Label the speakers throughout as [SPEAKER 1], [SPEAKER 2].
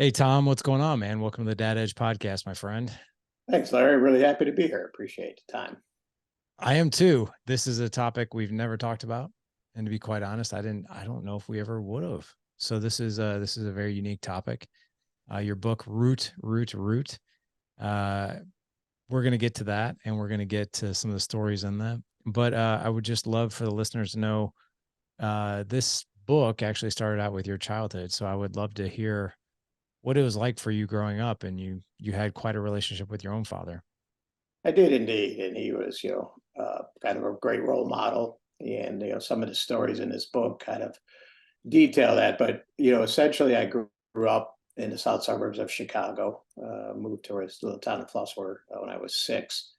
[SPEAKER 1] Hey, Tom, what's going on, man? Welcome to the Dad Edge podcast, my friend.
[SPEAKER 2] Thanks, Larry. Really happy to be here. Appreciate the time.
[SPEAKER 1] I am too. This is a topic we've never talked about. And to be quite honest, I don't know if we ever would have. So this is a very unique topic. Your book, Root. Uh, we're going to get to that and we're going to get to some of the stories in that. But I would just love for the listeners to know this book actually started out with your childhood. So I would love to hear what it was like for you growing up, and you had quite a relationship with your own father.
[SPEAKER 2] I did indeed, and he was, kind of a great role model. And some of the stories in this book kind of detail that. But essentially, I grew up in the south suburbs of Chicago. Moved to a little town of Flossmoor when I was 6,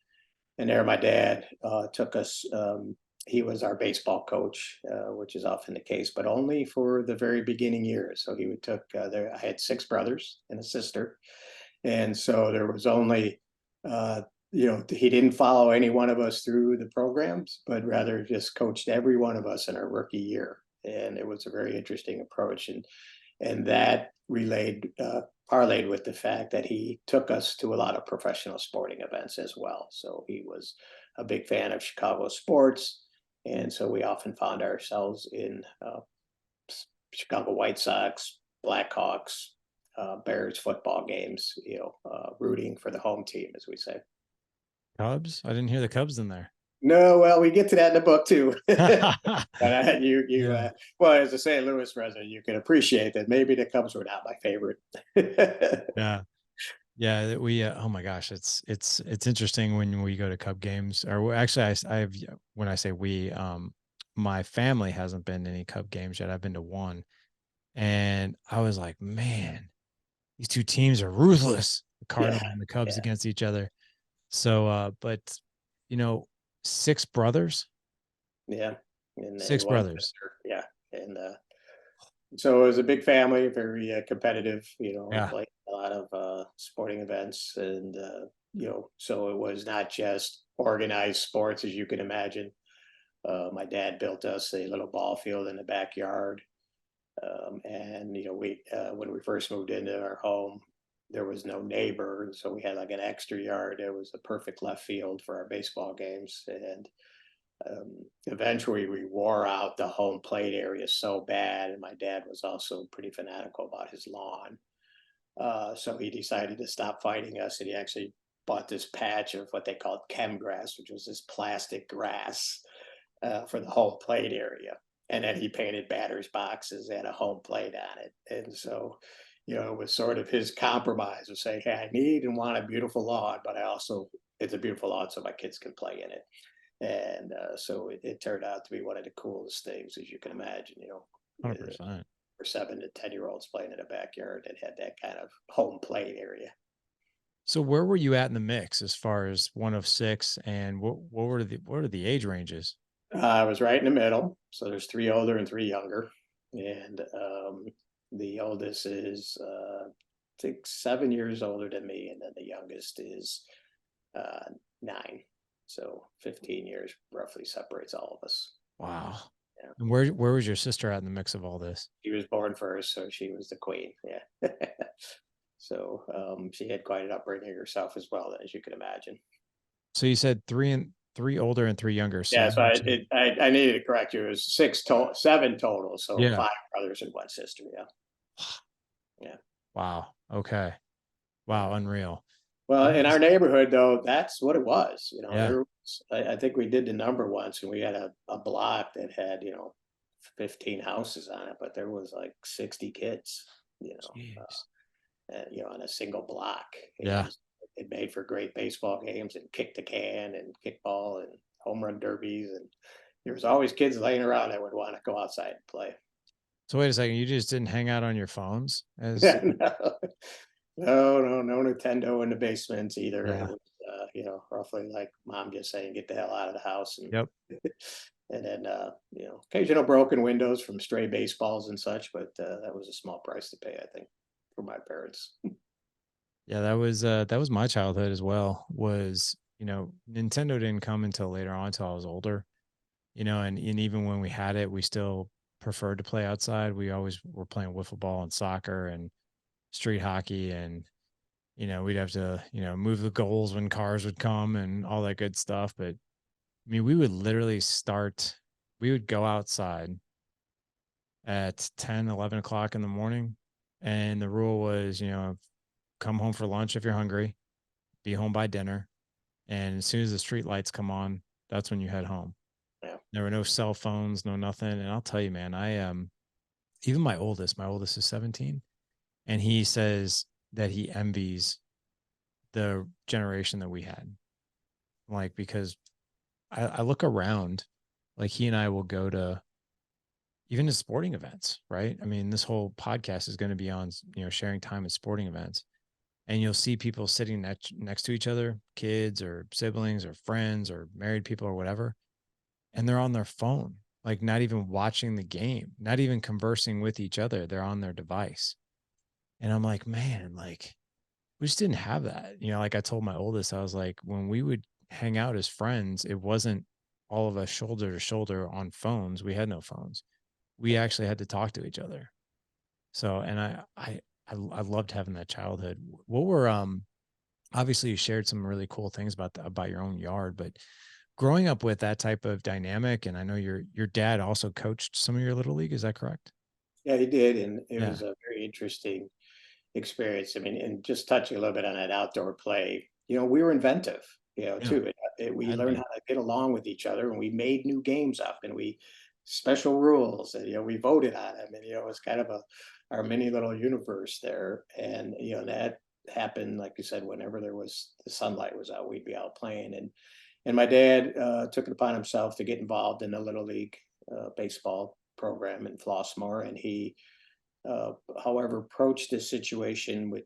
[SPEAKER 2] and there my dad took us. He was our baseball coach, which is often the case, but only for the very beginning years. So he would took there. I had 6 brothers and a sister, and so there was only he didn't follow any one of us through the programs, but rather just coached every one of us in our rookie year. And it was a very interesting approach, and that relayed parlayed with the fact that he took us to a lot of professional sporting events as well. So he was a big fan of Chicago sports, and so we often found ourselves in Chicago White Sox, Blackhawks, Bears football games, rooting for the home team, as we say.
[SPEAKER 1] Cubs? I didn't hear the Cubs in there.
[SPEAKER 2] No, well, we get to that in the book too. But
[SPEAKER 1] Yeah.
[SPEAKER 2] well, as a St. Louis resident, you can appreciate that maybe the Cubs were not my favorite.
[SPEAKER 1] Yeah. Yeah, we oh my gosh, it's interesting when we go to Cub games, or actually I've when I say we, my family hasn't been to any Cub games yet. I've been to one, and I was like, man, these two teams are ruthless. The
[SPEAKER 2] Yeah,
[SPEAKER 1] Cardinals and the Cubs
[SPEAKER 2] yeah,
[SPEAKER 1] against each other. So but you know, six brothers,
[SPEAKER 2] yeah, and
[SPEAKER 1] six
[SPEAKER 2] one
[SPEAKER 1] brothers.
[SPEAKER 2] sister, yeah, and so it was a big family, very competitive.
[SPEAKER 1] Yeah.
[SPEAKER 2] Played a lot of sporting events, and so it was not just organized sports as you can imagine. My dad built us a little ball field in the backyard. And we when we first moved into our home, there was no neighbor, and so we had like an extra yard. It was a perfect left field for our baseball games, and eventually we wore out the home plate area so bad. And my dad was also pretty fanatical about his lawn, so he decided to stop fighting us, and he actually bought this patch of what they called chem grass, which was this plastic grass for the home plate area. And then he painted batters boxes and a home plate on it. And so, it was sort of his compromise of saying, hey, I need and want a beautiful lawn, but I also, it's a beautiful lawn so my kids can play in it. And so it turned out to be one of the coolest things, as you can imagine,
[SPEAKER 1] 100%.
[SPEAKER 2] for 7 to 10-year-olds playing in a backyard that had that kind of home plate area.
[SPEAKER 1] So where were you at in the mix as far as one of six, and what were the age ranges?
[SPEAKER 2] I was right in the middle. So there's 3 older and 3 younger. And the oldest is, I think, 7 years older than me. And then the youngest is 9. So 15 years roughly separates all of us.
[SPEAKER 1] Wow.
[SPEAKER 2] Yeah.
[SPEAKER 1] And where was your sister at in the mix of all this?
[SPEAKER 2] She was born first, so she was the queen. Yeah. So she had quite an upbringing herself as well, as you can imagine.
[SPEAKER 1] So you said three older and three younger. So
[SPEAKER 2] Yeah,
[SPEAKER 1] you
[SPEAKER 2] so
[SPEAKER 1] mentioned,
[SPEAKER 2] I needed to correct you. It was 7 total, so
[SPEAKER 1] yeah.
[SPEAKER 2] 5 brothers and 1 sister. Yeah, yeah.
[SPEAKER 1] Wow. Okay. Wow. Unreal.
[SPEAKER 2] Well,
[SPEAKER 1] I
[SPEAKER 2] in our
[SPEAKER 1] was,
[SPEAKER 2] neighborhood, though, that's what it was.
[SPEAKER 1] yeah.
[SPEAKER 2] I think we did the number once, and we had a block that had 15 houses on it, but there was like 60 kids.
[SPEAKER 1] Jeez.
[SPEAKER 2] On a single block,
[SPEAKER 1] Yeah.
[SPEAKER 2] and it made for great baseball games and kick the can and kickball and home run derbies, and there was always kids laying around that would want to go outside and play.
[SPEAKER 1] So wait a second. You just didn't hang out on your phones as
[SPEAKER 2] No, no Nintendo in the basements either. It
[SPEAKER 1] yeah.
[SPEAKER 2] was, roughly like mom just saying, "Get the hell out of the house," and
[SPEAKER 1] Yep.
[SPEAKER 2] and then occasional broken windows from stray baseballs and such. But that was a small price to pay, I think, for my parents.
[SPEAKER 1] Yeah, that was my childhood as well. Was, Nintendo didn't come until later on, until I was older. And even when we had it, we still preferred to play outside. We always were playing wiffle ball and soccer, and street hockey, and we'd have to, move the goals when cars would come and all that good stuff. But I mean, we would literally we would go outside at 10, 11 o'clock in the morning. And the rule was, come home for lunch if you're hungry, be home by dinner. And as soon as the street lights come on, that's when you head home.
[SPEAKER 2] Yeah.
[SPEAKER 1] There were no cell phones, no nothing. And I'll tell you, man, even my oldest is 17, and he says that he envies the generation that we had. Like, because I look around, like he and I will go to even to sporting events, right? I mean, this whole podcast is going to be on, sharing time at sporting events. And you'll see people sitting next to each other, kids or siblings or friends or married people or whatever, and they're on their phone, like not even watching the game, not even conversing with each other. They're on their device. And I'm like, man, like we just didn't have that. Like I told my oldest, I was like, when we would hang out as friends, it wasn't all of us shoulder to shoulder on phones. We had no phones. We actually had to talk to each other. So, and I loved having that childhood. What were obviously you shared some really cool things about your own yard, but growing up with that type of dynamic, and I know your dad also coached some of your little league, is that correct?
[SPEAKER 2] Yeah, he did, and it
[SPEAKER 1] Yeah.
[SPEAKER 2] was a very interesting experience. I mean, and just touching a little bit on that outdoor play, we were inventive,
[SPEAKER 1] Yeah.
[SPEAKER 2] too. We
[SPEAKER 1] Had to
[SPEAKER 2] learned
[SPEAKER 1] be.
[SPEAKER 2] how to get along with each other, and we made new games up, and we special rules, and we voted on them, and it was kind of our mini little universe there, and that happened, like you said, whenever the sunlight was out, we'd be out playing, and my dad took it upon himself to get involved in the little league baseball program in Flossmoor, and he however, approached this situation with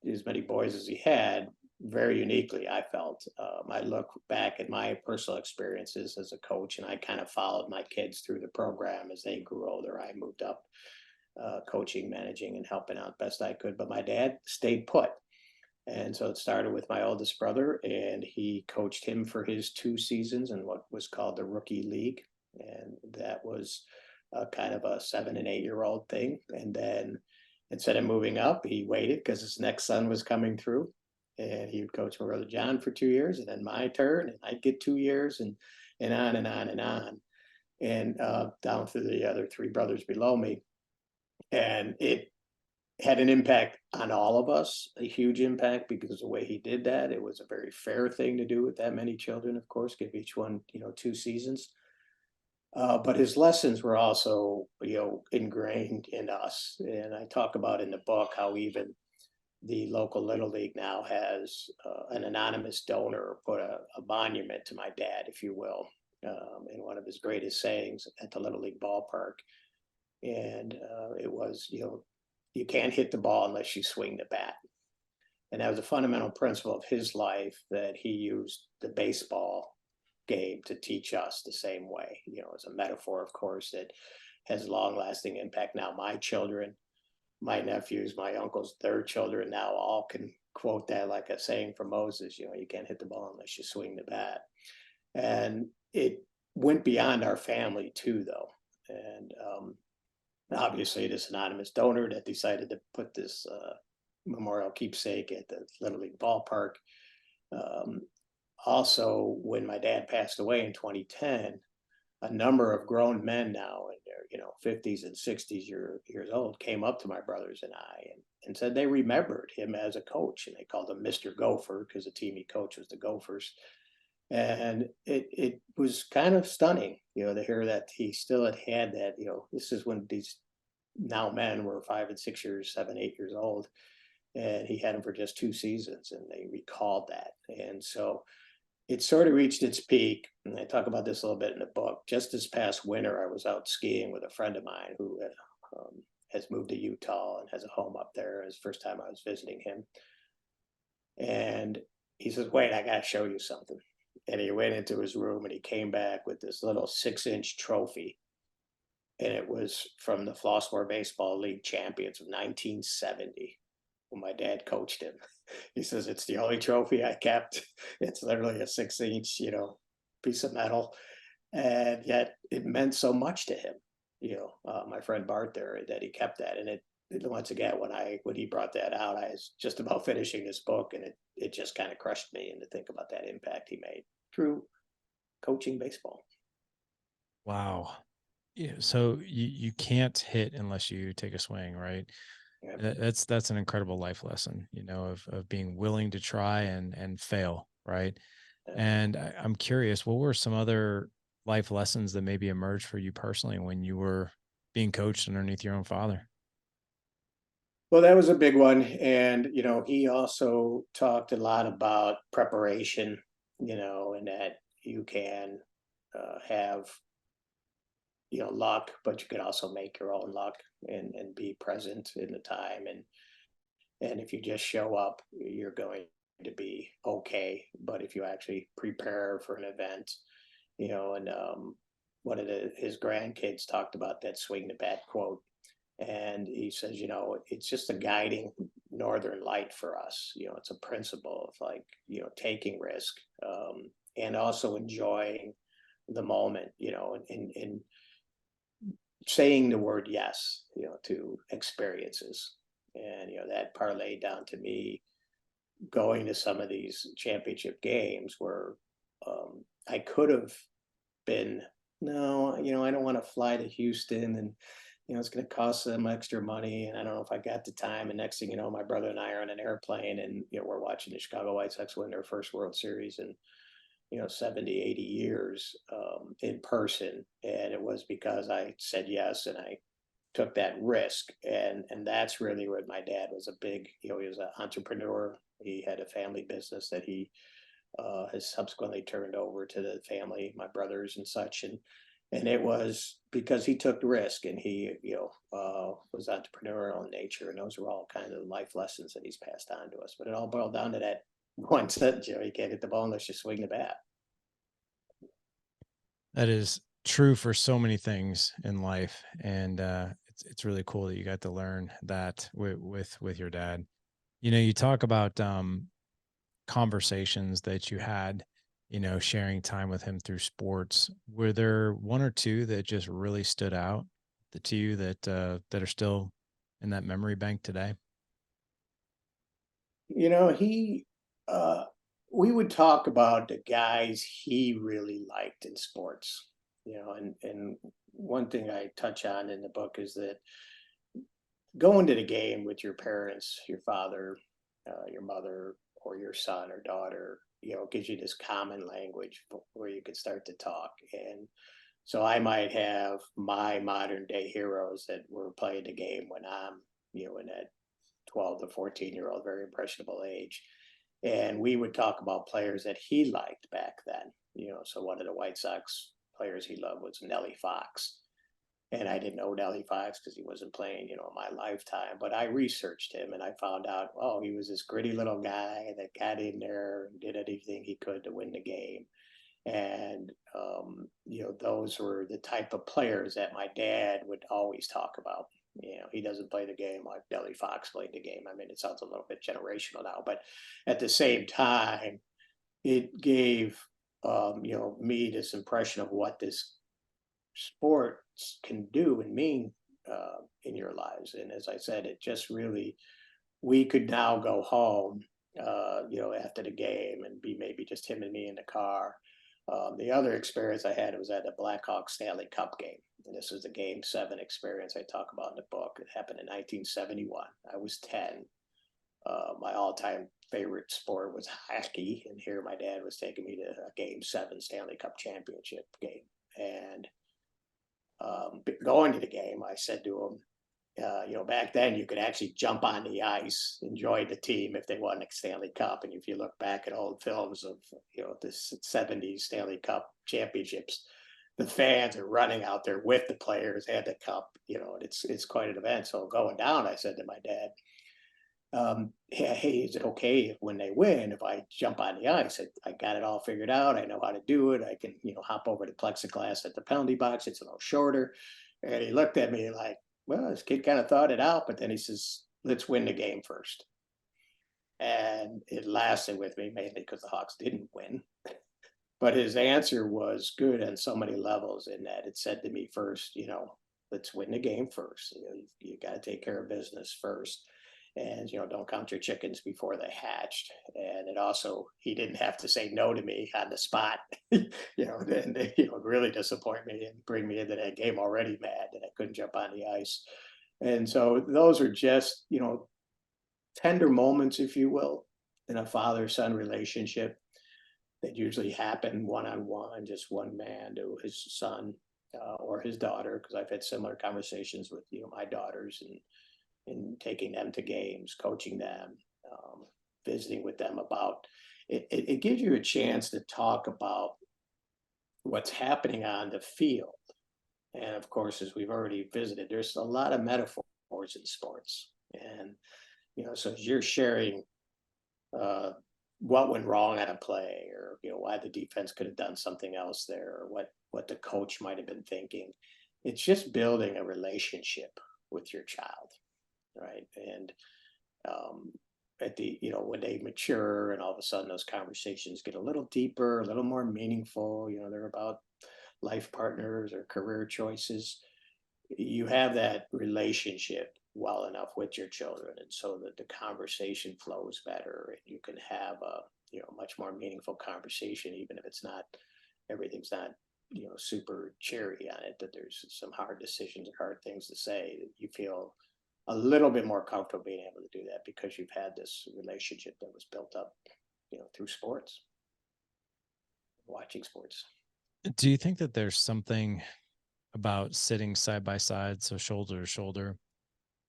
[SPEAKER 2] as many boys as he had very uniquely. I felt. I look back at my personal experiences as a coach, and I kind of followed my kids through the program as they grew older. I moved up, coaching, managing, and helping out best I could. But my dad stayed put. And so it started with my oldest brother, and he coached him for his 2 seasons in what was called the rookie league. And that was kind of a 7 and 8 year old thing. And then instead of moving up, he waited because his next son was coming through. And he would coach my brother John for 2 years, and then my turn, and I'd get 2 years, and on and on and on, and down through the other three brothers below me. And it had an impact on all of us, a huge impact, because of the way he did that. It was a very fair thing to do with that many children, of course, give each one, 2 seasons. But his lessons were also, ingrained in us. And I talk about in the book how even the local Little League now has an anonymous donor put a monument to my dad, if you will, in one of his greatest sayings at the Little League ballpark. And it was, you can't hit the ball unless you swing the bat. And that was a fundamental principle of his life that he used the baseball game to teach us the same way. As a metaphor, of course, that has long lasting impact. Now, my children, my nephews, my uncles, their children now all can quote that like a saying from Moses, you can't hit the ball unless you swing the bat. And it went beyond our family too, though. And obviously, this anonymous donor that decided to put this memorial keepsake at the Little League ballpark. Um, Also, when my dad passed away in 2010, a number of grown men now in their 50s and 60s years old came up to my brothers and I, and said they remembered him as a coach, and they called him Mr. Gopher because the team he coached was the Gophers. And it was kind of stunning, to hear that he still had that. This is when these now men were 5 and 6 years, 7, 8 years old, and he had them for just 2 seasons, and they recalled that. And so it sort of reached its peak. And I talk about this a little bit in the book. Just this past winter, I was out skiing with a friend of mine who has moved to Utah and has a home up there. It was the first time I was visiting him. And he says, "Wait, I got to show you something." And he went into his room, and he came back with this little 6-inch trophy. And it was from the Flossmoor Baseball League champions of 1970 when my dad coached him. He says, "It's the only trophy I kept." It's literally a 6-inch, piece of metal. And yet it meant so much to him, my friend Bart there, that he kept that. And once again, when he brought that out, I was just about finishing this book, and it just kind of crushed me, and to think about that impact he made through coaching baseball.
[SPEAKER 1] Wow. Yeah, so you can't hit unless you take a swing, right?
[SPEAKER 2] Yeah.
[SPEAKER 1] That's an incredible life lesson, of being willing to try and fail, right?
[SPEAKER 2] Yeah.
[SPEAKER 1] And I'm curious, what were some other life lessons that maybe emerged for you personally when you were being coached underneath your own father?
[SPEAKER 2] Well, that was a big one. And, he also talked a lot about preparation, and that you can have, luck, but you can also make your own luck, and be present in the time. And if you just show up, you're going to be okay. But if you actually prepare for an event, and one of his grandkids talked about that swing the bat quote. And he says, it's just a guiding northern light for us. It's a principle of, like, taking risk, and also enjoying the moment, and saying the word yes, to experiences. And, that parlayed down to me going to some of these championship games where I could have been, no, I don't want to fly to Houston, and it's going to cost them extra money, and I don't know if I got the time. And next thing you know, my brother and I are on an airplane, and we're watching the Chicago White Sox win their first World Series in 70, 80 years, in person. And it was because I said yes, and I took that risk. And that's really what my dad was a big, he was an entrepreneur. He had a family business that he has subsequently turned over to the family, my brothers and such. And it was because he took risk, and he, was entrepreneurial in nature. And those were all kind of life lessons that he's passed on to us. But it all boiled down to that one sentence, you can't hit the ball unless you swing the bat.
[SPEAKER 1] That is true for so many things in life, and it's really cool that you got to learn that with your dad. You talk about conversations that you had, sharing time with him through sports. Were there one or two that just really stood out to you that are still in that memory bank today?
[SPEAKER 2] He, uh, we would talk about the guys he really liked in sports, and one thing I touch on in the book is that going to the game with your parents, your father, your mother, or your son or daughter, gives you this common language where you could start to talk. And so I might have my modern day heroes that were playing the game when I'm, in that 12 to 14-year-old, very impressionable age. And we would talk about players that he liked back then. So one of the White Sox players he loved was Nellie Fox. And I didn't know Nellie Fox because he wasn't playing, in my lifetime. But I researched him, and I found out, oh, he was this gritty little guy that got in there and did anything he could to win the game. And, those were the type of players that my dad would always talk about. He doesn't play the game like Nellie Fox played the game. I mean, it sounds a little bit generational now, but at the same time, it gave, me this impression of what this sports can do and mean in your lives. And as I said, it just really, we could now go home, after the game, and be maybe just him and me in the car. The other experience I had was at the Blackhawks Stanley Cup game. And this was the Game 7 experience I talk about in the book. It happened in 1971. I was 10. My all-time favorite sport was hockey, and here my dad was taking me to a Game 7 Stanley Cup championship game. And going to the game, I said to him, back then you could actually jump on the ice, enjoy the team if they won the Stanley Cup. And if you look back at old films of, the 70s Stanley Cup championships, the fans are running out there with the players and the cup, and it's quite an event. So going down, I said to my dad, hey, is it okay if when they win, if I jump on the ice? I got it all figured out. I know how to do it. I can, hop over the plexiglass at the penalty box. It's a little shorter. And he looked at me like, well, this kid kind of thought it out, but then he says, let's win the game first. And it lasted with me mainly because the Hawks didn't win. But his answer was good on so many levels, in that it said to me first, let's win the game first. You got to take care of business first. And, don't count your chickens before they hatched. And it also, he didn't have to say no to me on the spot, then, really disappoint me and bring me into that game already mad that I couldn't jump on the ice. And so those are just, tender moments, if you will, in a father-son relationship that usually happen one-on-one, just one man to his son or his daughter, because I've had similar conversations with my daughters and taking them to games, coaching them, visiting with them about it. It gives you a chance to talk about what's happening on the field. And of course, as we've already visited, there's a lot of metaphors in sports. And, so as you're sharing what went wrong on a play, or why the defense could have done something else there, or what the coach might have been thinking, it's just building a relationship with your child, right? And at the when they mature and all of a sudden those conversations get a little deeper, a little more meaningful, they're about life partners or career choices, you have that relationship well enough with your children, and so that the conversation flows better, and you can have a much more meaningful conversation, even if it's not, everything's not super cheery on it, that there's some hard decisions or hard things to say, that you feel a little bit more comfortable being able to do that because you've had this relationship that was built up through sports, watching sports.
[SPEAKER 1] Do you think that there's something about sitting side by side, so shoulder to shoulder,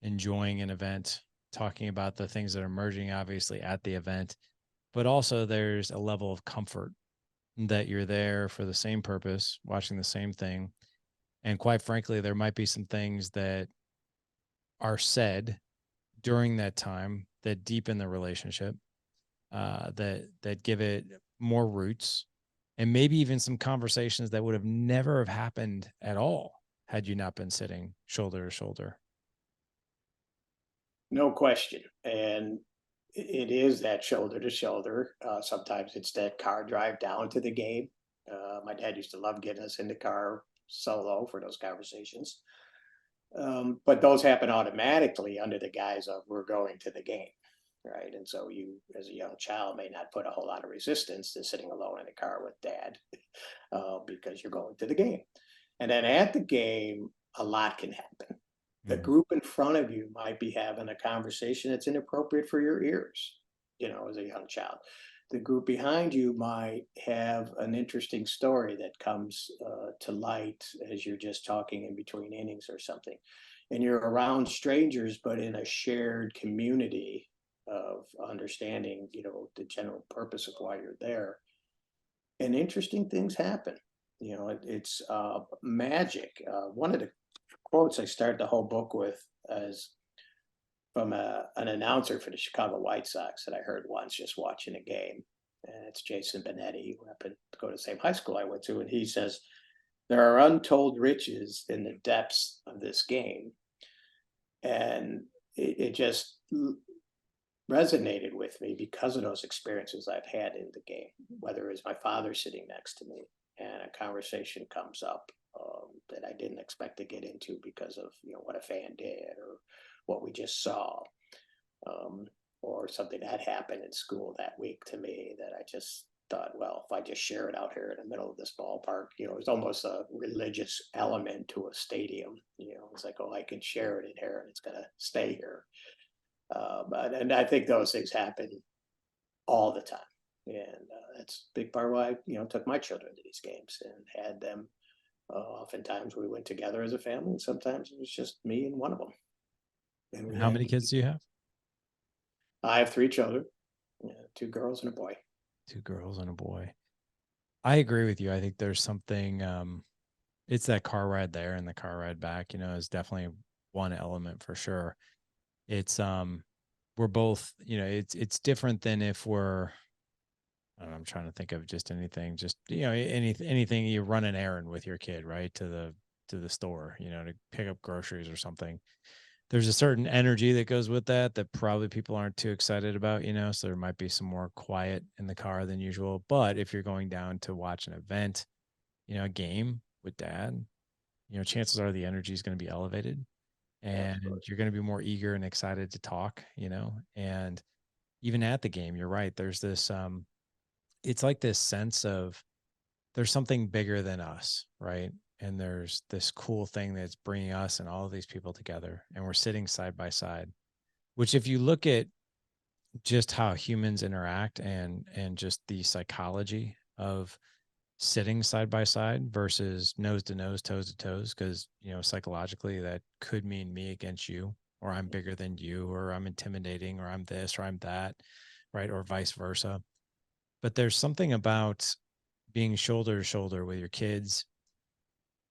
[SPEAKER 1] enjoying an event, talking about the things that are emerging obviously at the event, but also there's a level of comfort that you're there for the same purpose, watching the same thing. And quite frankly, there might be some things that are said during that time that deepen the relationship, that give it more roots, and maybe even some conversations that would have never have happened at all had you not been sitting shoulder to shoulder.
[SPEAKER 2] No question. And it is that shoulder to shoulder. Sometimes it's that car drive down to the game. My dad used to love getting us in the car solo for those conversations. But those happen automatically under the guise of we're going to the game, right? And so you, as a young child, may not put a whole lot of resistance to sitting alone in the car with dad because you're going to the game. And then at the game, a lot can happen. The group in front of you might be having a conversation that's inappropriate for your ears, as a young child. The group behind you might have an interesting story that comes to light as you're just talking in between innings or something. And you're around strangers, but in a shared community of understanding, the general purpose of why you're there. And interesting things happen. It's magic. One of the quotes I start the whole book with is from an announcer for the Chicago White Sox that I heard once just watching a game. And it's Jason Benetti, who happened to go to the same high school I went to. And he says, "There are untold riches in the depths of this game." And it just resonated with me because of those experiences I've had in the game, whether it's my father sitting next to me and a conversation comes up that I didn't expect to get into because of what a fan did or what we just saw, or something that happened in school that week to me that I just thought, well, if I just share it out here in the middle of this ballpark, it's almost a religious element to a stadium. It's like, oh, I can share it in here and it's gonna stay here. And I think those things happen all the time, and that's a big part of why I took my children to these games and had them. Oftentimes we went together as a family, and sometimes it was just me and one of them. And
[SPEAKER 1] How many kids do you have?
[SPEAKER 2] I have 3 children, 2 girls and a boy.
[SPEAKER 1] 2 girls and a boy. I agree with you. I think there's something, it's that car ride there and the car ride back, is definitely one element for sure. It's, we're both, it's different than if we're, I don't know, I'm trying to think of just anything, anything you run an errand with your kid, right? To the store, to pick up groceries or something. There's a certain energy that goes with that probably people aren't too excited about, so there might be some more quiet in the car than usual. But if you're going down to watch an event, a game with dad, chances are the energy is going to be elevated, and
[SPEAKER 2] Absolutely.
[SPEAKER 1] you're going to be more eager and excited to talk, and even at the game, you're right. There's this, it's like this sense of there's something bigger than us, right? And there's this cool thing that's bringing us and all of these people together, and we're sitting side by side, which if you look at just how humans interact and just the psychology of sitting side by side versus nose to nose, toes to toes, because psychologically that could mean me against you, or I'm bigger than you, or I'm intimidating, or I'm this, or I'm that, right? Or vice versa. But there's something about being shoulder to shoulder with your kids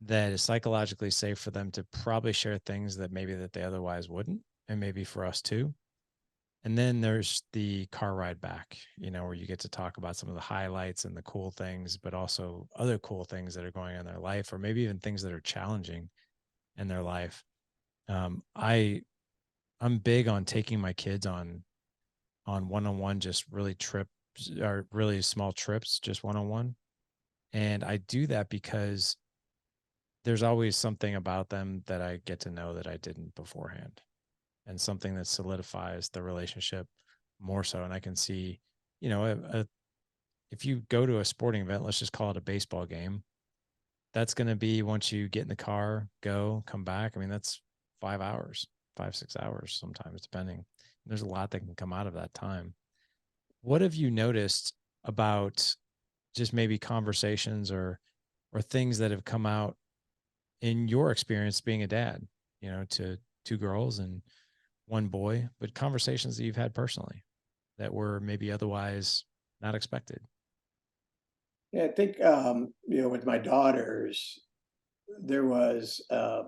[SPEAKER 1] that is psychologically safe for them to probably share things that maybe that they otherwise wouldn't, and maybe for us too. And then there's the car ride back, where you get to talk about some of the highlights and the cool things, but also other cool things that are going on in their life, or maybe even things that are challenging in their life. I'm big on taking my kids on one-on-one, just really trips, or really small trips, just one-on-one. And I do that because there's always something about them that I get to know that I didn't beforehand, and something that solidifies the relationship more so. And I can see, if you go to a sporting event, let's just call it a baseball game, that's going to be, once you get in the car, go, come back. I mean, that's 5 hours, 5, 6 hours sometimes, depending. There's a lot that can come out of that time. What have you noticed about just maybe conversations or things that have come out in your experience being a dad, to two girls and one boy, but conversations that you've had personally that were maybe otherwise not expected?
[SPEAKER 2] Yeah, I think with my daughters, there was a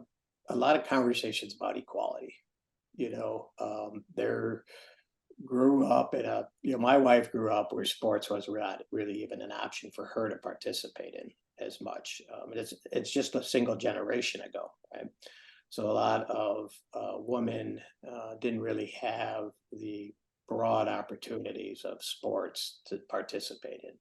[SPEAKER 2] lot of conversations about equality. There grew up in a my wife grew up where sports was not really even an option for her to participate in as much. It's just a single generation ago, right? So a lot of women didn't really have the broad opportunities of sports to participate in.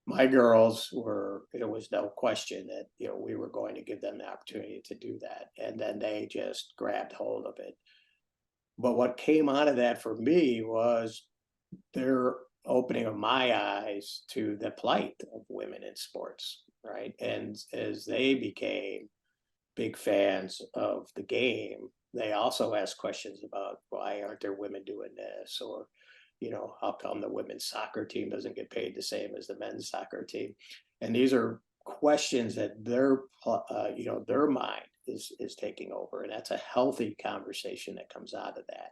[SPEAKER 2] My girls were, there was no question that we were going to give them the opportunity to do that, and then they just grabbed hold of it. But what came out of that for me was their opening of my eyes to the plight of women in sports, right? And as they became big fans of the game, they also asked questions about why aren't there women doing this, or how come the women's soccer team doesn't get paid the same as the men's soccer team? And these are questions that their mind is taking over, and that's a healthy conversation that comes out of that,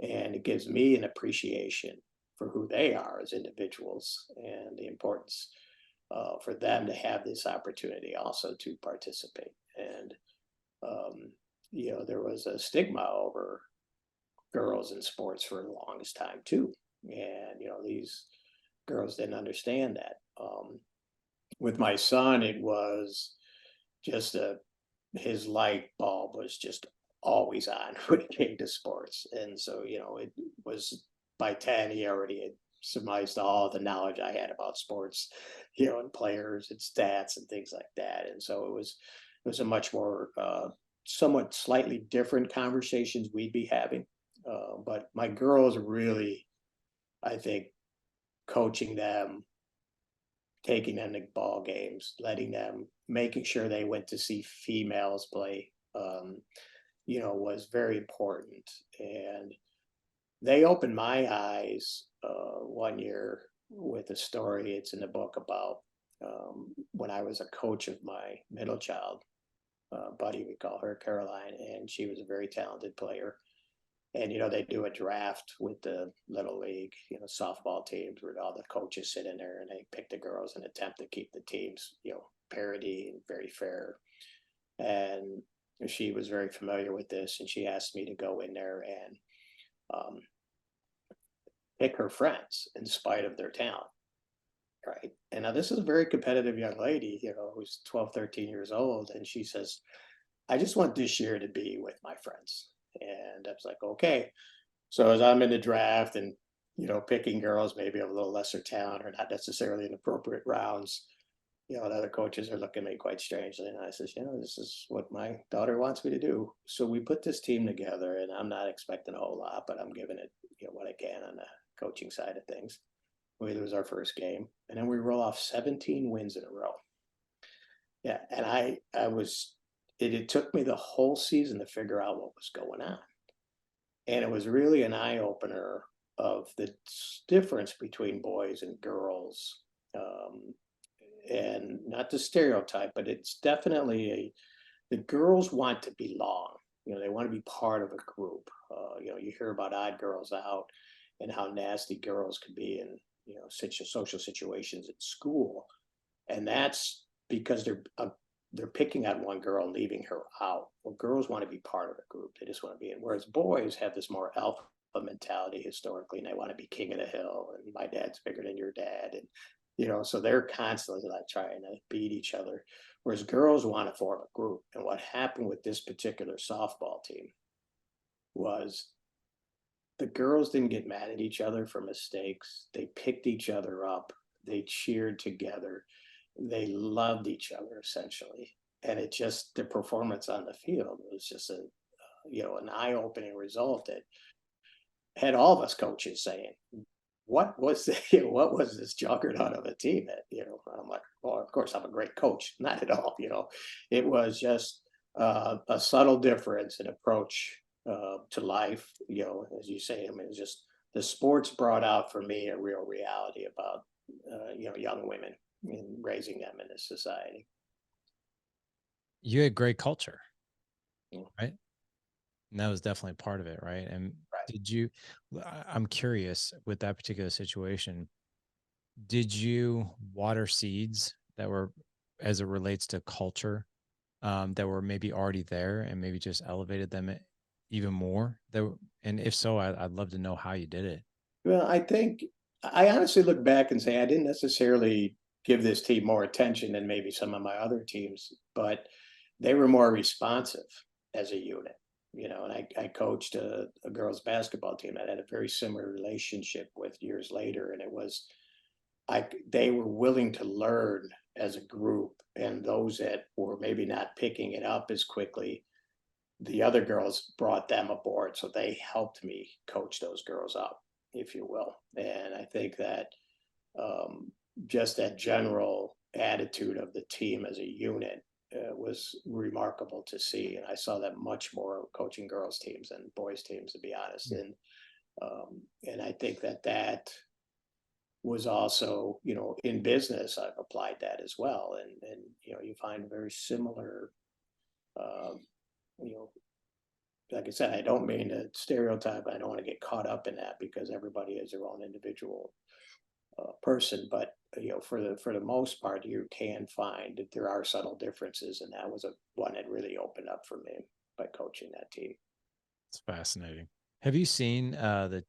[SPEAKER 2] and it gives me an appreciation for who they are as individuals and the importance for them to have this opportunity also to participate. And there was a stigma over girls in sports for the longest time too, and these girls didn't understand that. With my son, it was just his light bulb was just always on when it came to sports, and so it was by 10 he already had surmised all the knowledge I had about sports, and players and stats and things like that. And so it was a much more somewhat slightly different conversations we'd be having. But my girls really, I think, coaching them, taking them to ball games, letting them, making sure they went to see females play, was very important. And they opened my eyes one year with a story. It's in the book about when I was a coach of my middle child, Buddy, we call her Caroline, and she was a very talented player. And they do a draft with the little league, softball teams, where all the coaches sit in there and they pick the girls and attempt to keep the teams, parity and very fair. And she was very familiar with this, and she asked me to go in there and um, pick her friends in spite of their talent. Right. And now this is a very competitive young lady, who's 12, 13 years old. And she says, I just want this year to be with my friends. And I was like, okay. So as I'm in the draft and, picking girls maybe of a little lesser talent or not necessarily in appropriate rounds, and other coaches are looking at me quite strangely. And I says, this is what my daughter wants me to do. So we put this team together, and I'm not expecting a whole lot, but I'm giving it, what I can on the coaching side of things. We lose our first game, and then we roll off 17 wins in a row. Yeah, and I was it took me the whole season to figure out what was going on. And it was really an eye opener of the difference between boys and girls. Um, and not the stereotype, but it's definitely the girls want to belong. They want to be part of a group. You hear about odd girls out and how nasty girls can be in such social situations at school, and that's because they're picking on one girl and leaving her out. Well, girls want to be part of a group; they just want to be in. Whereas boys have this more alpha mentality historically, and they want to be king of the hill. And my dad's bigger than your dad, and so they're constantly like trying to beat each other. Whereas girls want to form a group. And what happened with this particular softball team was the girls didn't get mad at each other for mistakes. They picked each other up. They cheered together. They loved each other essentially. And it just, the performance on the field was just an eye-opening result that had all of us coaches saying, what was what was this juggernaut of a team that, I'm like, well, of course I'm a great coach. Not at all. It was just a subtle difference in approach to life, as you say. I mean, it's just the sports brought out for me a real reality about, young women and raising them in this society.
[SPEAKER 1] You had great culture,
[SPEAKER 2] Mm.
[SPEAKER 1] right? And that was definitely part of it, right? And
[SPEAKER 2] Right.
[SPEAKER 1] did you, I'm curious with that particular situation, did you water seeds that were, as it relates to culture, that were maybe already there and maybe just elevated them even more? And if so, I'd love to know how you did it.
[SPEAKER 2] Well, I think I honestly look back and say I didn't necessarily give this team more attention than maybe some of my other teams, but they were more responsive as a unit. And I coached a girls basketball team that I had a very similar relationship with years later, and it was they were willing to learn as a group, and those that were maybe not picking it up as quickly, the other girls brought them aboard, so they helped me coach those girls up, if you will. And I think that um, just that general attitude of the team as a unit was remarkable to see. And I saw that much more coaching girls teams than boys teams, to be honest. And I think that was also, in business, I've applied that as well. And you find very similar, um, you know, like I said, I don't mean to stereotype. I don't want to get caught up in that because everybody is their own individual person. But for the most part, you can find that there are subtle differences, and that was one that really opened up for me by coaching that team.
[SPEAKER 1] It's fascinating. Have you seen the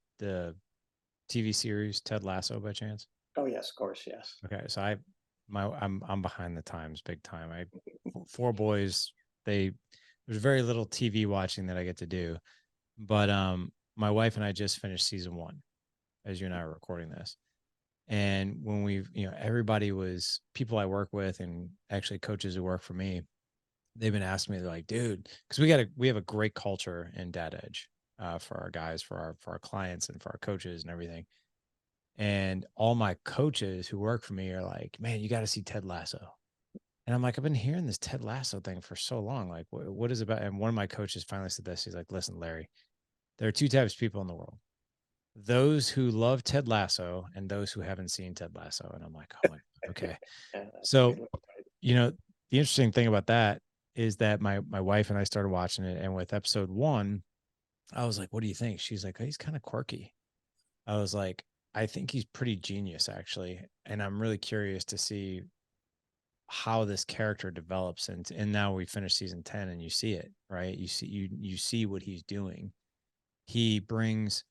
[SPEAKER 1] TV series Ted Lasso by chance?
[SPEAKER 2] Oh yes, of course, yes.
[SPEAKER 1] Okay, so I'm behind the times big time. I four boys, they there's very little TV watching that I get to do. But my wife and I just finished season 1 as you and I are recording this. And when everybody was people I work with and actually coaches who work for me, they've been asking me, they're like, dude, because we have a great culture in Data Edge for our guys, for our clients and for our coaches and everything. And all my coaches who work for me are like, man, you got to see Ted Lasso. And I'm like, I've been hearing this Ted Lasso thing for so long. Like, what is it about? And one of my coaches finally said this. He's like, listen, Larry, there are two types of people in the world: those who love Ted Lasso and those who haven't seen Ted Lasso. And I'm like, oh my, okay.
[SPEAKER 2] That's a
[SPEAKER 1] So,
[SPEAKER 2] good one.
[SPEAKER 1] you know, the interesting thing about that is that my wife and I started watching it. And with episode 1, I was like, what do you think? She's like, oh, he's kind of quirky. I was like, I think he's pretty genius, actually. And I'm really curious to see how this character develops. And now we finished season 10 and you see it, right? You see what he's doing. He brings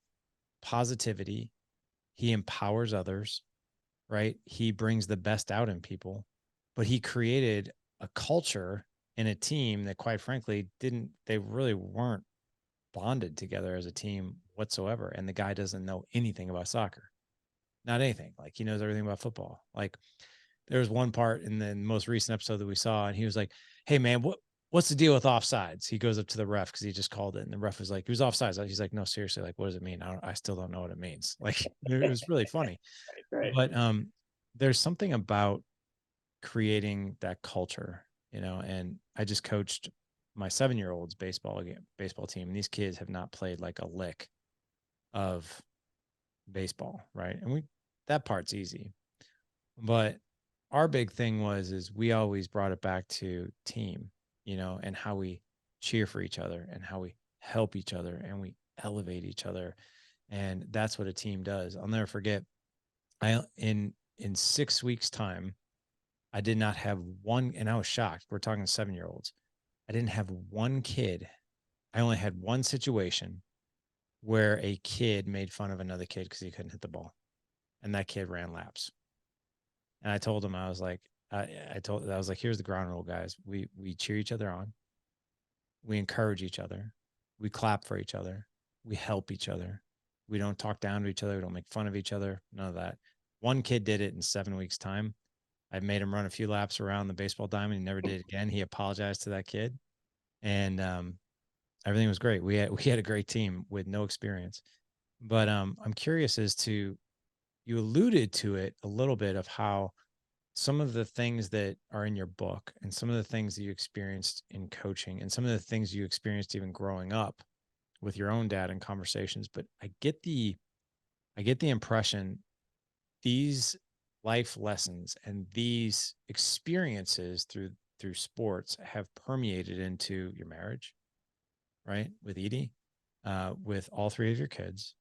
[SPEAKER 1] positivity, he empowers others, right? He brings the best out in people, but he created a culture in a team that quite frankly they really weren't bonded together as a team whatsoever. And the guy doesn't know anything about soccer. Not anything. Like he knows everything about football. Like there was one part in the most recent episode that we saw, and he was like, "Hey man, what's the deal with offsides?" He goes up to the ref because he just called it, and the ref was like, "He was offsides." He's like, "No, seriously, like, what does it mean? I still don't know what it means." Like, it was really funny.
[SPEAKER 2] Right.
[SPEAKER 1] But there's something about creating that culture, and I just coached my 7-year-old's baseball team, and these kids have not played like a lick of baseball, right? And that part's easy. But our big thing is we always brought it back to team, and how we cheer for each other and how we help each other and we elevate each other. And that's what a team does. I'll never forget. In 6 weeks time, I did not have one, and I was shocked. We're talking 7-year-olds. I didn't have one kid. I only had one situation where a kid made fun of another kid because he couldn't hit the ball, and that kid ran laps. And I told him, I was like, I was like, here's the ground rule, guys. We cheer each other on, we encourage each other, we clap for each other, we help each other, we don't talk down to each other, we don't make fun of each other, none of that. One kid did it in 7 weeks time. I made him run a few laps around the baseball diamond. He never did it again. He apologized to that kid, and everything was great. We had a great team with no experience. But I'm curious as to, you alluded to it a little bit of how some of the things that are in your book and some of the things that you experienced in coaching and some of the things you experienced even growing up with your own dad in conversations. But I get the impression these life lessons and these experiences through sports have permeated into your marriage, right? With Edie, with all three of your kids,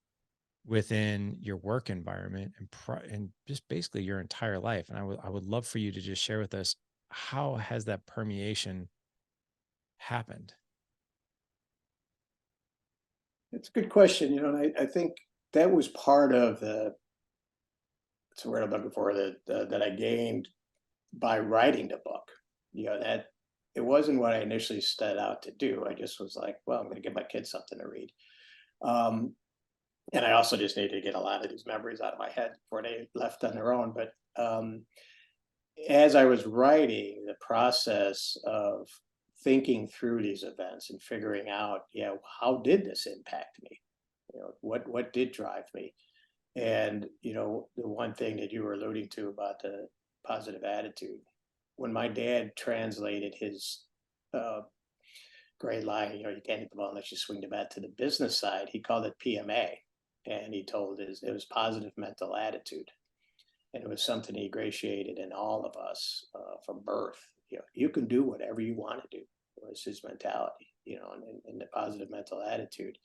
[SPEAKER 1] within your work environment, and just basically your entire life. And I would love for you to just share with us, how has that permeation happened?
[SPEAKER 2] It's a good question, and I think that was part of it's the word I'm looking for, that I gained by writing the book. That it wasn't what I initially set out to do. I just was like, well, I'm going to give my kids something to read. Um, and I also just needed to get a lot of these memories out of my head before they left on their own. But as I was writing, the process of thinking through these events and figuring out, how did this impact me? What did drive me? And the one thing that you were alluding to about the positive attitude, when my dad translated his uh, great line, you can't hit the ball unless you swing the bat, to the business side, he called it PMA, and he told it was positive mental attitude, and it was something he ingratiated in all of us from birth. You can do whatever you want to do. It was his mentality, and the positive mental attitude,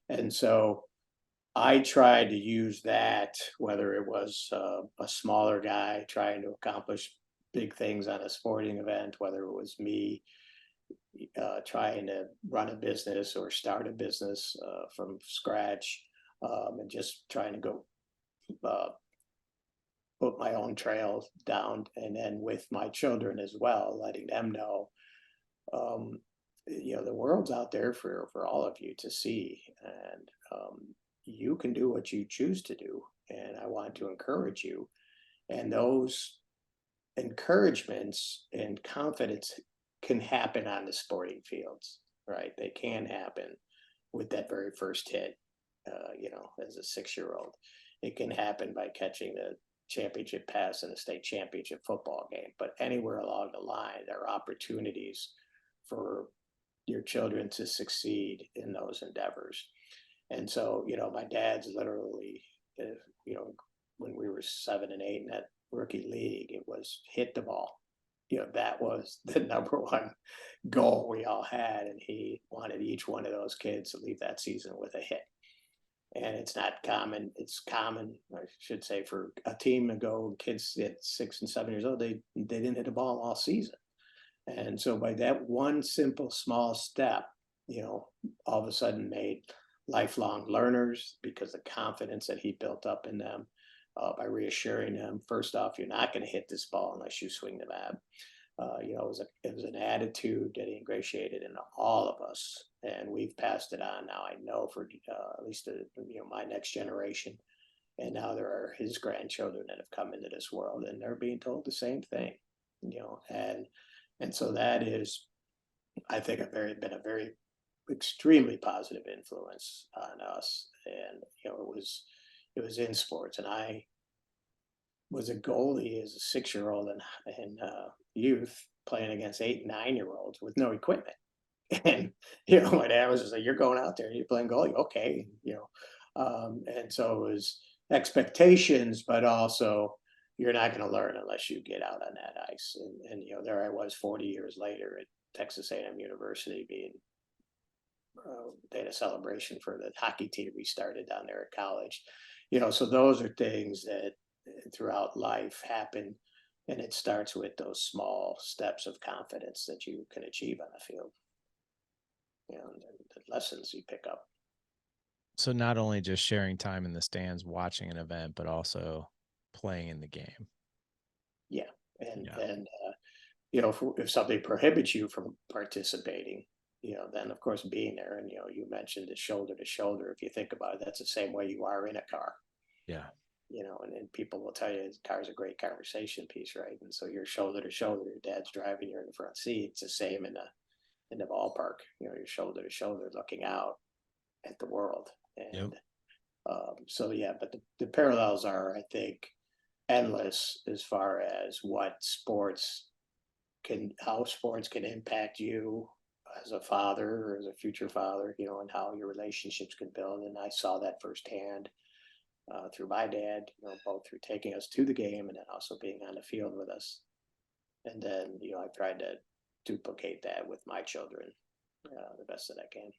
[SPEAKER 2] and so I tried to use that, whether it was a smaller guy trying to accomplish big things on a sporting event, whether it was me trying to run a business or start a business from scratch, and just trying to go uh, put my own trail down, and then with my children as well, letting them know, um, the world's out there for all of you to see, and you can do what you choose to do, and I want to encourage you. And those encouragements and confidence can happen on the sporting fields, right? They can happen with that very first hit, as a 6-year-old. It can happen by catching the championship pass in a state championship football game. But anywhere along the line, there are opportunities for your children to succeed in those endeavors. And so, my dad's literally, when we were 7 and 8 in that rookie league, it was hit the ball. That was the number one goal we all had. And he wanted each one of those kids to leave that season with a hit. And it's not common. It's common, I should say, for a team to go, kids at 6 and 7 years old, they didn't hit a ball all season. And so by that one simple, small step, all of a sudden made lifelong learners, because the confidence that he built up in them by reassuring them, first off, you're not going to hit this ball unless you swing the bat. It was an attitude that he ingratiated in all of us, and we've passed it on now. I know for at least my next generation, And now there are his grandchildren that have come into this world, and they're being told the same thing, and so that is, I think, been a very extremely positive influence on us. And it was in sports, and I was a goalie as a 6-year-old in youth, playing against 8 and 9-year-olds with no equipment. And my dad was just like, "You're going out there, you're playing goalie, okay." And so it was expectations, but also you're not going to learn unless you get out on that ice. And there I was 40 years later at Texas A&M University, being they had a celebration for the hockey team we started down there at college. So those are things that throughout life happen, and it starts with those small steps of confidence that you can achieve on the field. The lessons you pick up.
[SPEAKER 1] So not only just sharing time in the stands, watching an event, but also playing in the game.
[SPEAKER 2] Yeah. And if something prohibits you from participating, then of course being there, and you mentioned it, shoulder to shoulder. If you think about it, that's the same way you are in a car.
[SPEAKER 1] Yeah.
[SPEAKER 2] And people will tell you the car's a great conversation piece, right? And so you're shoulder to shoulder. Your dad's driving, you're in the front seat. It's the same in the ballpark. You're shoulder to shoulder, looking out at the world. And so yeah, but the parallels are, I think, endless as far as how sports can impact you as a father or as a future father, and how your relationships can build. And I saw that firsthand through my dad, both through taking us to the game and then also being on the field with us. And then, I've tried to duplicate that with my children the best that I can.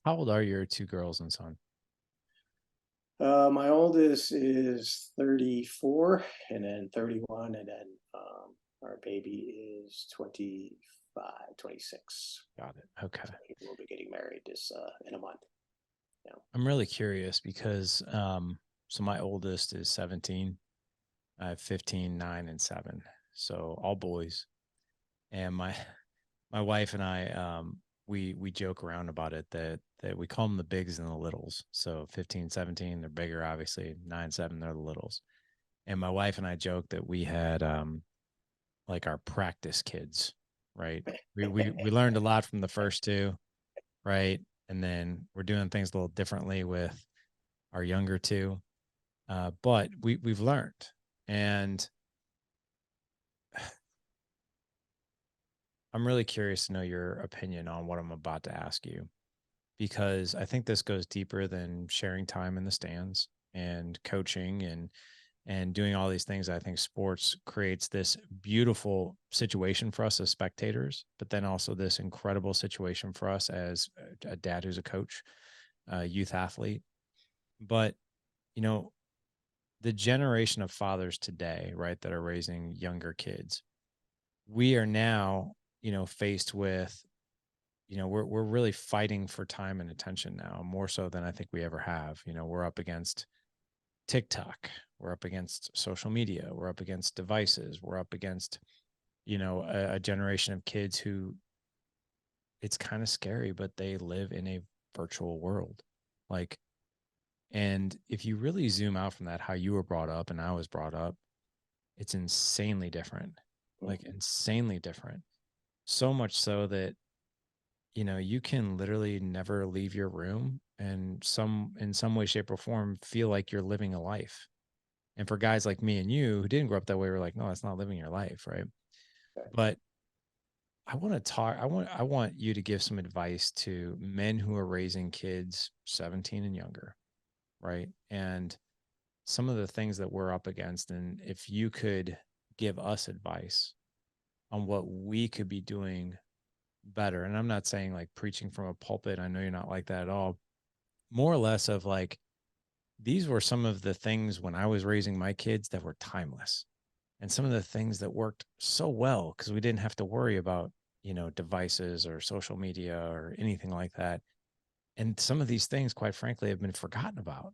[SPEAKER 1] How old are your two girls and son?
[SPEAKER 2] My oldest is 34, and then 31, and then our baby is 25, 26.
[SPEAKER 1] Got it. Okay.
[SPEAKER 2] So we'll be getting married in a month.
[SPEAKER 1] I'm really curious because so my oldest is 17. I have 15, 9, and 7. So all boys. And my wife and I we joke around about it that we call them the bigs and the littles. So 15, 17, they're bigger, obviously. 9, 7, they're the littles. And my wife and I joke that we had like our practice kids, right? We learned a lot from the first two, right? And then we're doing things a little differently with our younger two. But we've learned. And I'm really curious to know your opinion on what I'm about to ask you, because I think this goes deeper than sharing time in the stands and coaching and doing all these things. I think sports creates this beautiful situation for us as spectators, but then also this incredible situation for us as a dad who's a coach, a youth athlete. But, the generation of fathers today, right, that are raising younger kids, we are now, faced with, we're really fighting for time and attention now, more so than I think we ever have. We're up against TikTok, we're up against social media, we're up against devices, we're up against, a generation of kids who, it's kind of scary, but they live in a virtual world. Like, and if you really zoom out from that, how you were brought up and I was brought up, it's insanely different, like insanely different. So much so that, you can literally never leave your room and in some way, shape, or form feel like you're living a life. And for guys like me and you who didn't grow up that way, we're like, no, that's not living your life, right? But I want to talk, I want you to give some advice to men who are raising kids 17 and younger, right? And some of the things that we're up against. And if you could give us advice on what we could be doing better. And I'm not saying like preaching from a pulpit. I know you're not like that at all. More or less of like, these were some of the things when I was raising my kids that were timeless, and some of the things that worked so well because we didn't have to worry about, devices or social media or anything like that. And some of these things, quite frankly, have been forgotten about.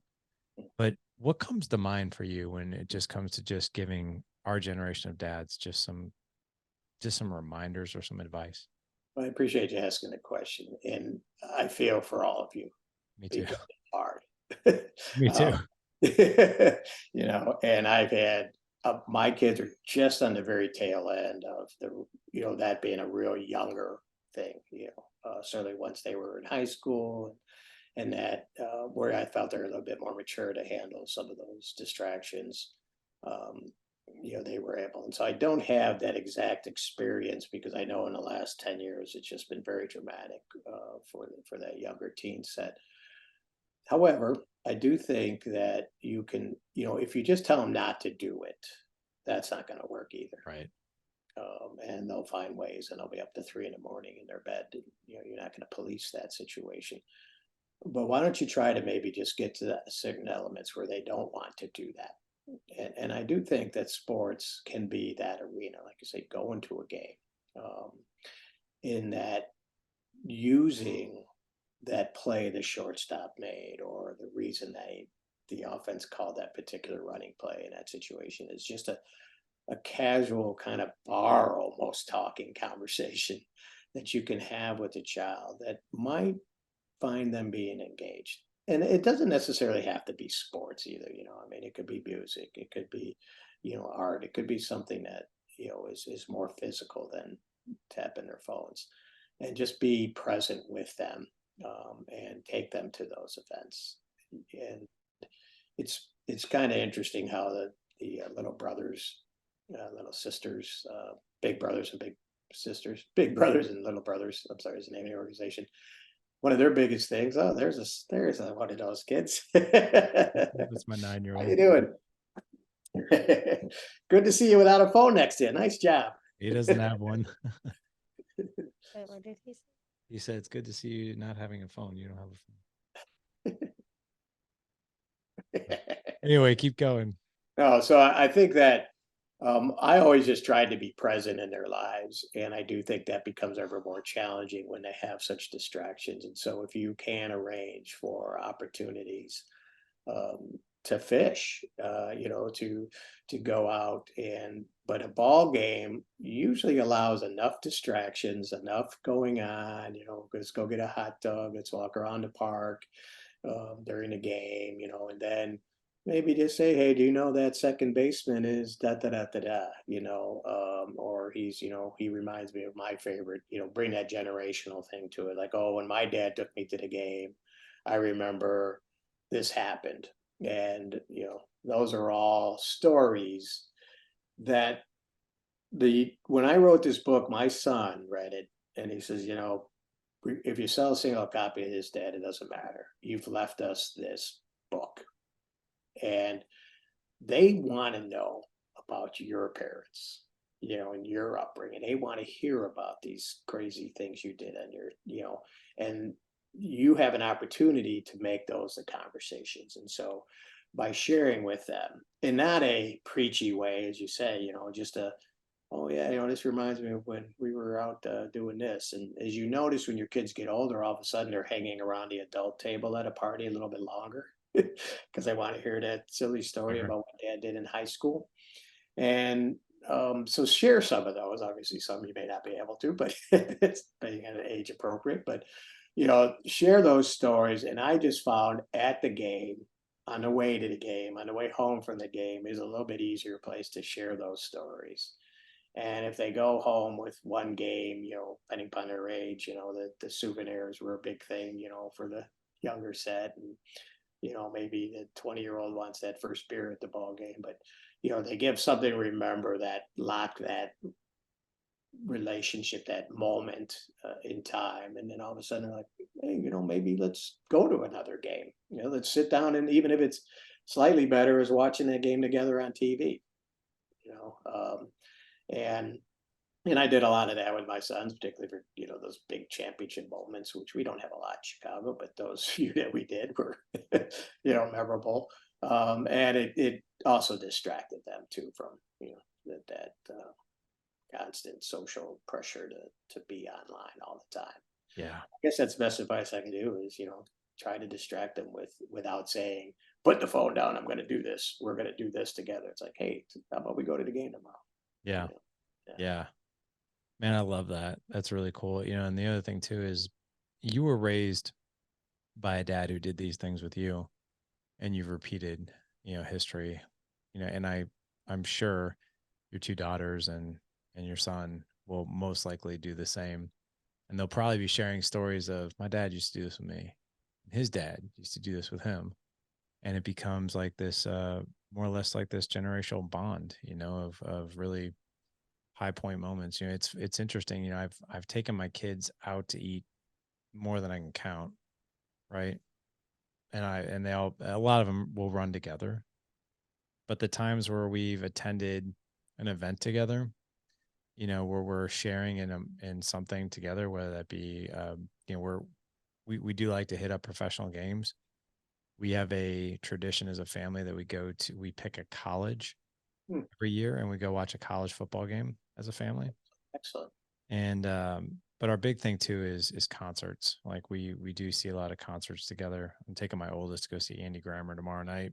[SPEAKER 1] But what comes to mind for you when it just comes to just giving our generation of dads just some reminders or some advice?
[SPEAKER 2] Well, I appreciate you asking the question, and I feel for all of you
[SPEAKER 1] Me too.
[SPEAKER 2] because it's hard.
[SPEAKER 1] Me too.
[SPEAKER 2] And I've had my kids are just on the very tail end of that being a real younger thing, certainly once they were in high school and that where I felt they're a little bit more mature to handle some of those distractions. Um, they were able, and so I don't have that exact experience because I know in the last 10 years it's just been very dramatic for that younger teen set. However, I do think that you can, if you just tell them not to do it, that's not going to work either.
[SPEAKER 1] Right.
[SPEAKER 2] And they'll find ways, and they'll be up to 3 in the morning in their bed. And, you're not going to police that situation. But why don't you try to maybe just get to certain elements where they don't want to do that? And I do think that sports can be that arena, like you say, go into a game, um, in that using that play the shortstop made or the reason the offense called that particular running play in that situation is just a casual kind of bar almost talking conversation that you can have with a child that might find them being engaged. And it doesn't necessarily have to be sports either, I mean, it could be music, it could be, art, it could be something that, is more physical than tapping their phones and just be present with them, and take them to those events. And it's kind of interesting how the little brothers, little sisters, big brothers and big sisters, big brothers and little brothers. I'm sorry, is the name of the organization. One of their biggest things. Oh, there's one of those kids. How
[SPEAKER 1] That's my 9-year-old.
[SPEAKER 2] you doing? Good to see you without a phone next to you. Nice job.
[SPEAKER 1] He doesn't have one.
[SPEAKER 3] Wait, what did he say?
[SPEAKER 1] He said it's good to see you not having a phone. You don't have a phone. Anyway, keep going.
[SPEAKER 2] No, so I think that I always just tried to be present in their lives, and I do think that becomes ever more challenging when they have such distractions. And so, if you can arrange for opportunities to fish, to go out but a ball game usually allows enough distractions, enough going on. Let's go get a hot dog, let's walk around the park during the game, and then maybe just say, hey, do you know that second baseman is da da da da da, or he reminds me of my favorite, bring that generational thing to it. Like, oh, when my dad took me to the game, I remember this happened. And, those are all stories that when I wrote this book, my son read it and he says, if you sell a single copy of his dad, it doesn't matter. You've left us this book. And they want to know about your parents, and your upbringing. They want to hear about these crazy things you did on and you have an opportunity to make those the conversations. And so by sharing with them in not a preachy way, as you say, just oh yeah, this reminds me of when we were out doing this. And as you notice, when your kids get older, all of a sudden they're hanging around the adult table at a party a little bit longer because I want to hear that silly story
[SPEAKER 1] Sure.
[SPEAKER 2] about what dad did in high school. And so share some of those. Obviously, some you may not be able to, but it's being at an age appropriate. But share those stories. And I just found at the game, on the way to the game, on the way home from the game, is a little bit easier place to share those stories. And if they go home with one game, depending upon their age, the souvenirs were a big thing, for the younger set. And, maybe the 20-year-old wants that first beer at the ball game. But, they give something to remember that lock that relationship, that moment in time. And then all of a sudden they're like, hey, maybe let's go to another game. Let's sit down, and even if it's slightly better as watching that game together on TV, and I did a lot of that with my sons, particularly for those big championship moments, which we don't have a lot in Chicago, but those few that we did were memorable. And it also distracted them too from that constant social pressure to be online all the time.
[SPEAKER 1] Yeah.
[SPEAKER 2] I guess that's the best advice I can do is try to distract them without saying, put the phone down, I'm going to do this, we're going to do this together. It's like, hey, how about we go to the game tomorrow?
[SPEAKER 1] Yeah. Yeah. Man, I love that. That's really cool. And the other thing too is you were raised by a dad who did these things with you, and you've repeated history, and I'm sure your two daughters and your son will most likely do the same. And they'll probably be sharing stories of, my dad used to do this with me. His dad used to do this with him. And it becomes like this, more or less like this generational bond, of really high point moments. It's interesting. I've taken my kids out to eat more than I can count. Right. And a lot of them will run together, but the times where we've attended an event together, where we're sharing in something together, whether that be, we do like to hit up professional games. We have a tradition as a family that we pick a college every year and we go watch a college football game as a family.
[SPEAKER 2] Excellent.
[SPEAKER 1] And, but our big thing too is concerts. Like we do see a lot of concerts together. I'm taking my oldest to go see Andy Grammer tomorrow night.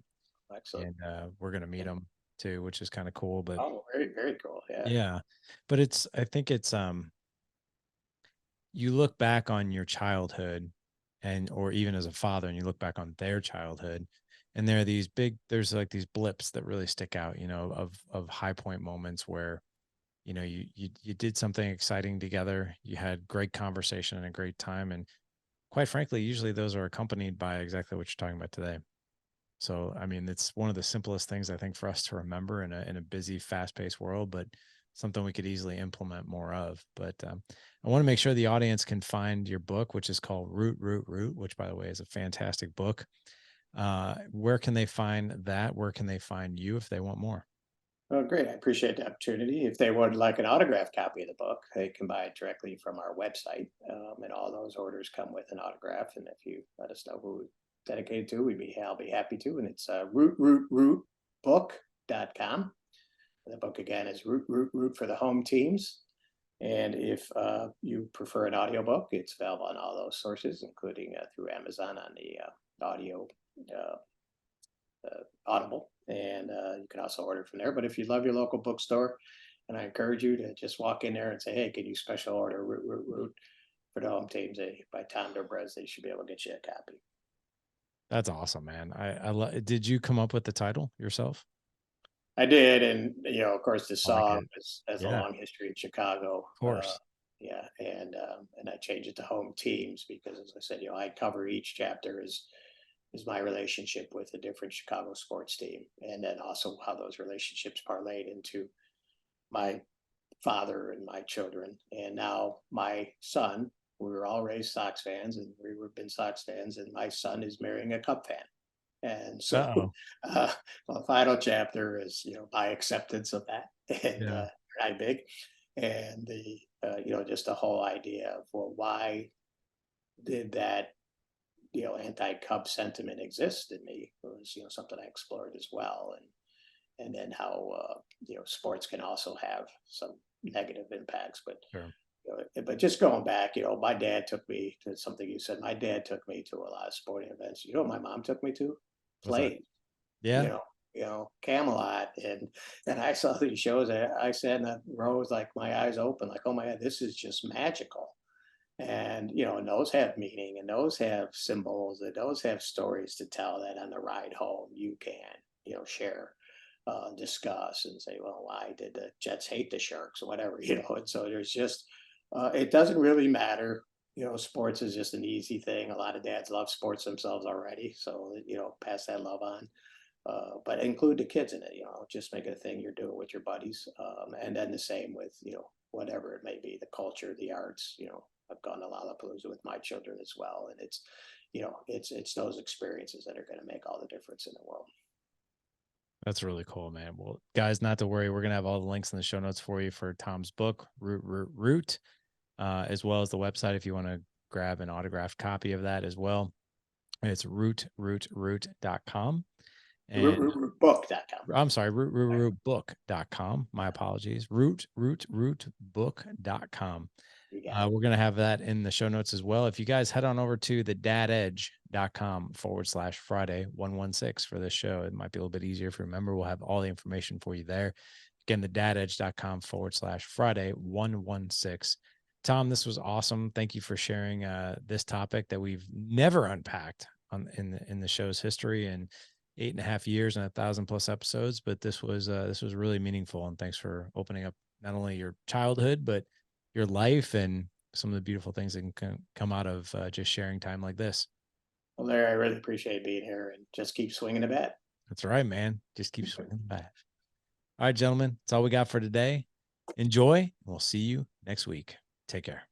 [SPEAKER 2] Excellent.
[SPEAKER 1] And we're going to meet him too, which is kind of cool. But
[SPEAKER 2] very, very cool. Yeah.
[SPEAKER 1] yeah, but I think it's, you look back on your childhood or even as a father, and you look back on their childhood, and there's like these blips that really stick out, of high point moments where, you did something exciting together. You had great conversation and a great time. And quite frankly, usually those are accompanied by exactly what you're talking about today. So, I mean, it's one of the simplest things I think for us to remember in a busy, fast paced world, but something we could easily implement more of. But I want to make sure the audience can find your book, which is called Root, Root, Root, which, by the way, is a fantastic book. Where can they find that? Where can they find you if they want more?
[SPEAKER 2] Oh, great. I appreciate the opportunity. If they would like an autographed copy of the book, they can buy it directly from our website. And all those orders come with an autograph. And if you let us know who it's dedicated to, I'll be happy to. And it's root.book.com. The book again is Root for the home teams. And if you prefer an audiobook, it's available on all those sources, including through Amazon on the audio Audible, and you can also order from there. But if you love your local bookstore, and I encourage you to just walk in there and say, "Hey, can you special order Root for the home teams by Tom Dobrez?" They should be able to get you a copy.
[SPEAKER 1] That's awesome, man. Did you come up with the title yourself?
[SPEAKER 2] I did, and of course, the
[SPEAKER 1] I like
[SPEAKER 2] song
[SPEAKER 1] it.
[SPEAKER 2] has a
[SPEAKER 1] Yeah,
[SPEAKER 2] long history in Chicago.
[SPEAKER 1] of course.
[SPEAKER 2] Yeah, and I changed it to home teams because, as I said, I cover each chapter is my relationship with a different Chicago sports team, and then also how those relationships parlayed into my father and my children, and now my son. We were all raised Sox fans, and we've been Sox fans, and my son is marrying a Cub fan. And so
[SPEAKER 1] Uh-oh.
[SPEAKER 2] the final chapter is, my acceptance of that, and
[SPEAKER 1] Yeah.
[SPEAKER 2] I big, and the just the whole idea of, well, why did that anti-Cub sentiment exist in me was something I explored as well, and then how sports can also have some negative impacts, but
[SPEAKER 1] Sure.
[SPEAKER 2] but just going back, my dad took me to something you said. My dad took me to a lot of sporting events. What my mom took me to?
[SPEAKER 1] What's that?
[SPEAKER 2] Plays.
[SPEAKER 1] Yeah.
[SPEAKER 2] Camelot, and I saw these shows. I sat in the rows like my eyes open, like, oh my God, this is just magical. And and those have meaning, and those have symbols, and those have stories to tell that on the ride home you can share, discuss, and say, well, why did the Jets hate the Sharks or whatever, and so there's just it doesn't really matter. Sports is just an easy thing. A lot of dads love sports themselves already, so pass that love on, but include the kids in it. Just make it a thing you're doing with your buddies, and then the same with whatever it may be, the culture, the arts. I've gone to Lollapalooza with my children as well, and it's it's those experiences that are going to make all the difference in the world.
[SPEAKER 1] That's really cool, man. Well, guys, not to worry. We're going to have all the links in the show notes for you for Tom's book, Root, Root, Root, as well as the website if you want to grab an autographed copy of that as well. It's rootroot.com. And
[SPEAKER 2] Book.com.
[SPEAKER 1] I'm sorry, rootbook.com. My apologies. Rootbook.com. We're going to have that in the show notes as well. If you guys head on over to thedadedge.com/Friday 116 for this show, it might be a little bit easier if you remember. We'll have all the information for you there. Again, thedadedge.com/Friday 116. Tom, this was awesome. Thank you for sharing this topic that we've never unpacked in the show's history. And 8.5 years and 1,000+ episodes, but this was really meaningful. And thanks for opening up not only your childhood, but your life and some of the beautiful things that can come out of just sharing time like this.
[SPEAKER 2] Well, Larry, I really appreciate being here, and just keep swinging the bat.
[SPEAKER 1] That's right, man. Just keep swinging the bat. All right, gentlemen, that's all we got for today. Enjoy. We'll see you next week. Take care.